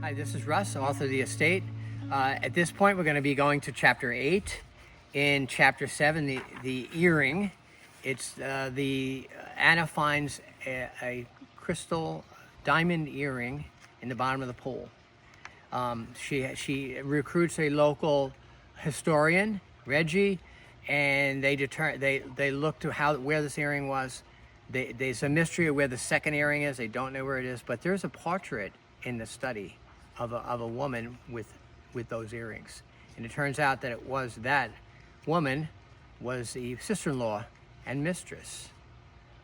Hi, this is Russ, author of The Estate. At this point, we're going to be going to Chapter 8. In Chapter 7, the earring, Anna finds a crystal diamond earring in the bottom of the pool. She recruits a local historian, Reggie, and they look to where this earring was. There's a mystery of where the second earring is. They don't know where it is, but there's a portrait in the study of a woman with those earrings, and it turns out that that woman was the sister-in-law and mistress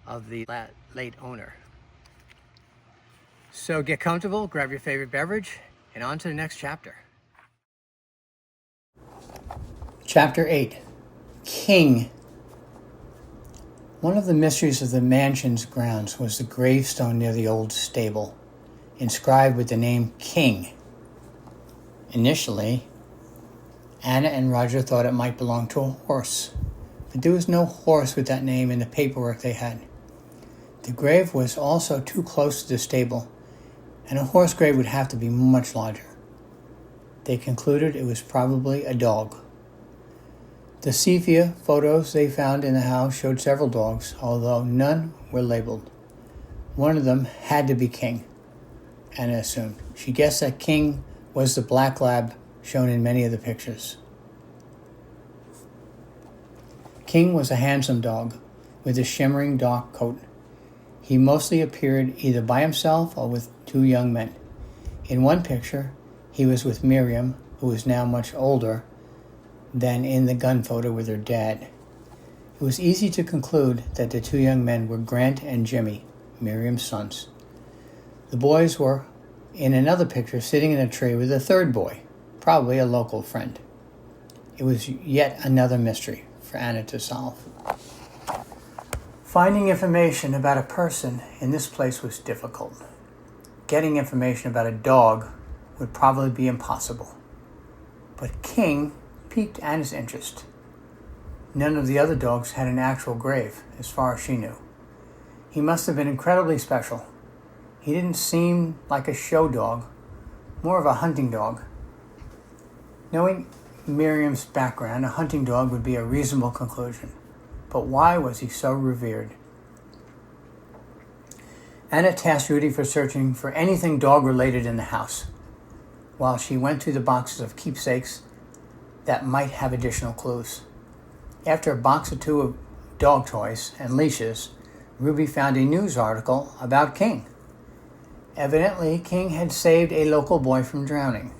of the late owner. So get comfortable, grab your favorite beverage, and on to the next chapter. Chapter 8. King. One of the mysteries of the mansion's grounds was the gravestone near the old stable, inscribed with the name King. Initially, Anna and Roger thought it might belong to a horse, but there was no horse with that name in the paperwork they had. The grave was also too close to the stable, and a horse grave would have to be much larger. They concluded it was probably a dog. The sepia photos they found in the house showed several dogs, although none were labeled. One of them had to be King, Anna assumed. She guessed that King was the black lab shown in many of the pictures. King was a handsome dog with a shimmering dark coat. He mostly appeared either by himself or with two young men. In one picture, he was with Miriam, who was now much older than in the gun photo with her dad. It was easy to conclude that the two young men were Grant and Jimmy, Miriam's sons. The boys were in another picture sitting in a tree with a third boy, probably a local friend. It was yet another mystery for Anna to solve. Finding information about a person in this place was difficult. Getting information about a dog would probably be impossible. But King piqued Anna's interest. None of the other dogs had an actual grave, as far as she knew. He must have been incredibly special. He didn't seem like a show dog, more of a hunting dog. Knowing Miriam's background, a hunting dog would be a reasonable conclusion. But why was he so revered? Anna tasked Rudy for searching for anything dog-related in the house, while she went through the boxes of keepsakes that might have additional clues. After a box or two of dog toys and leashes, Ruby found a news article about King. Evidently, King had saved a local boy from drowning.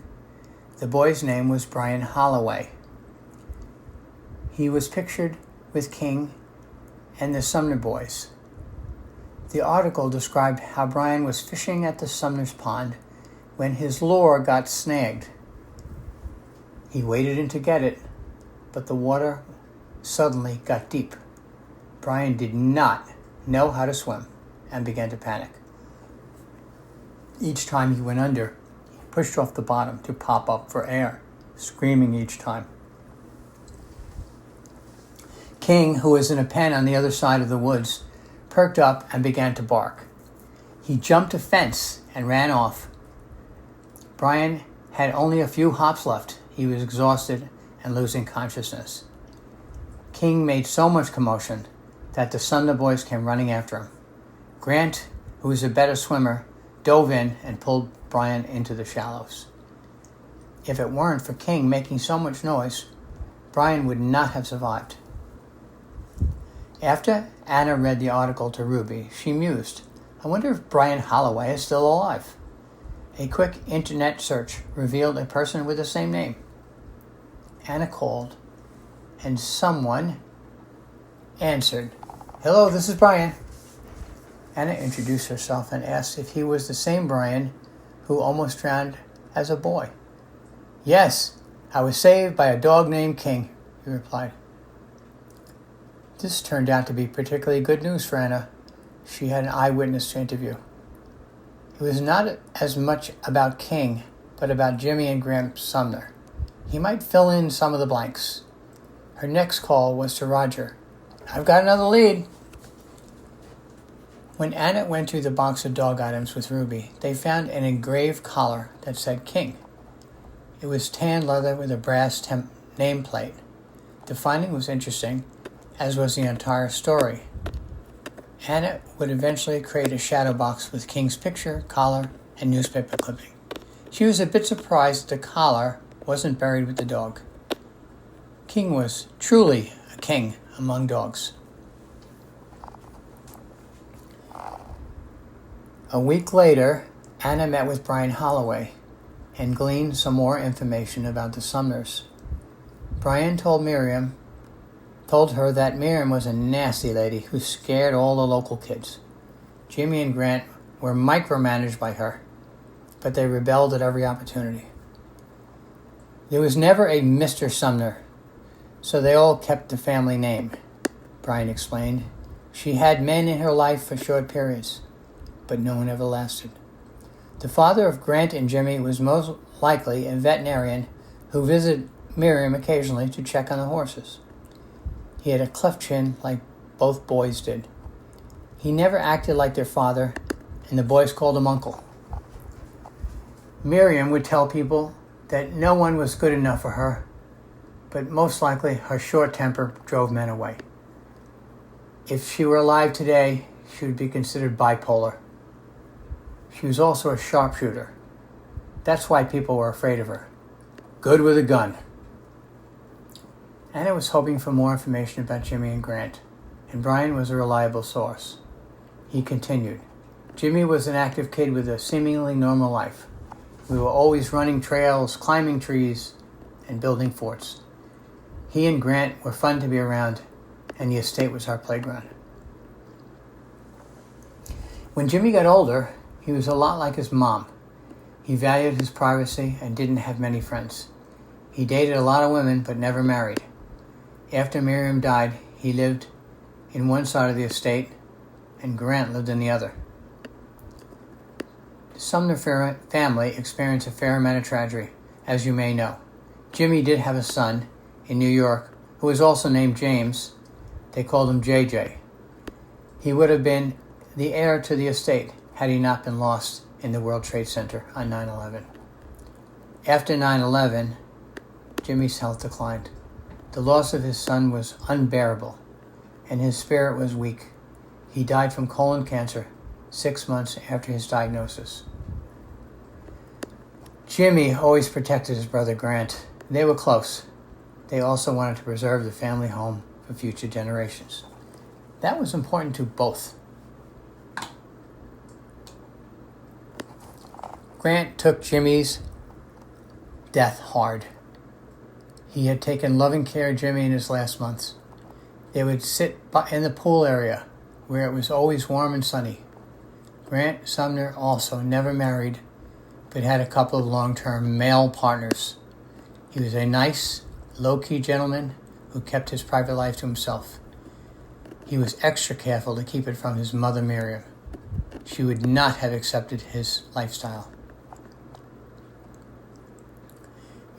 The boy's name was Brian Holloway. He was pictured with King and the Sumner boys. The article described how Brian was fishing at the Sumners pond when his lure got snagged. He waded in to get it, but the water suddenly got deep. Brian did not know how to swim and began to panic. Each time he went under, he pushed off the bottom to pop up for air, screaming each time. King, who was in a pen on the other side of the woods, perked up and began to bark. He jumped a fence and ran off. Brian had only a few hops left. He was exhausted and losing consciousness. King made so much commotion that the Sumner boys came running after him. Grant, who was a better swimmer, dove in and pulled Brian into the shallows. If it weren't for King making so much noise, Brian would not have survived. After Anna read the article to Ruby, she mused, I wonder if Brian Holloway is still alive. A quick internet search revealed a person with the same name. Anna called, and someone answered. Hello, this is Brian. Anna introduced herself and asked if he was the same Brian who almost drowned as a boy. Yes, I was saved by a dog named King, he replied. This turned out to be particularly good news for Anna. She had an eyewitness to interview. It was not as much about King, but about Jimmy and Grant Sumner. He might fill in some of the blanks. Her next call was to Roger. I've got another lead. When Anna went through the box of dog items with Ruby, they found an engraved collar that said King. It was tan leather with a brass nameplate. The finding was interesting, as was the entire story. Anna would eventually create a shadow box with King's picture, collar, and newspaper clipping. She was a bit surprised the collar wasn't buried with the dog. King was truly a king among dogs. A week later, Anna met with Brian Holloway and gleaned some more information about the Sumners. Brian told her that Miriam was a nasty lady who scared all the local kids. Jimmy and Grant were micromanaged by her, but they rebelled at every opportunity. There was never a Mr. Sumner, so they all kept the family name, Brian explained. She had men in her life for short periods, but no one ever lasted. The father of Grant and Jimmy was most likely a veterinarian who visited Miriam occasionally to check on the horses. He had a cleft chin like both boys did. He never acted like their father, and the boys called him Uncle. Miriam would tell people that no one was good enough for her, but most likely her short temper drove men away. If she were alive today, she would be considered bipolar. She was also a sharpshooter. That's why people were afraid of her. Good with a gun. Anna was hoping for more information about Jimmy and Grant, and Brian was a reliable source. He continued, Jimmy was an active kid with a seemingly normal life. We were always running trails, climbing trees, and building forts. He and Grant were fun to be around, and the estate was our playground. When Jimmy got older, he was a lot like his mom. He valued his privacy and didn't have many friends. He dated a lot of women, but never married. After Miriam died, he lived in one side of the estate, and Grant lived in the other. The Sumner family experienced a fair amount of tragedy, as you may know. Jimmy did have a son in New York who was also named James. They called him JJ. He would have been the heir to the estate had he not been lost in the World Trade Center on 9/11. After 9/11, Jimmy's health declined. The loss of his son was unbearable, and his spirit was weak. He died from colon cancer 6 months after his diagnosis. Jimmy always protected his brother Grant. They were close. They also wanted to preserve the family home for future generations. That was important to both. Grant took Jimmy's death hard. He had taken loving care of Jimmy in his last months. They would sit in the pool area where it was always warm and sunny. Grant Sumner also never married, but had a couple of long-term male partners. He was a nice, low-key gentleman who kept his private life to himself. He was extra careful to keep it from his mother Miriam. She would not have accepted his lifestyle.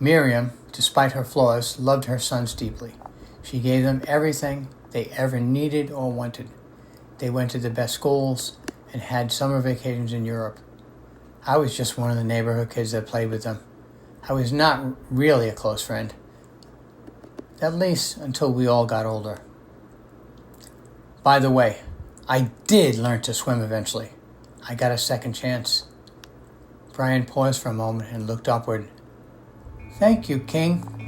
Miriam, despite her flaws, loved her sons deeply. She gave them everything they ever needed or wanted. They went to the best schools and had summer vacations in Europe. I was just one of the neighborhood kids that played with them. I was not really a close friend, at least until we all got older. By the way, I did learn to swim eventually. I got a second chance. Brian paused for a moment and looked upward. Thank you, King.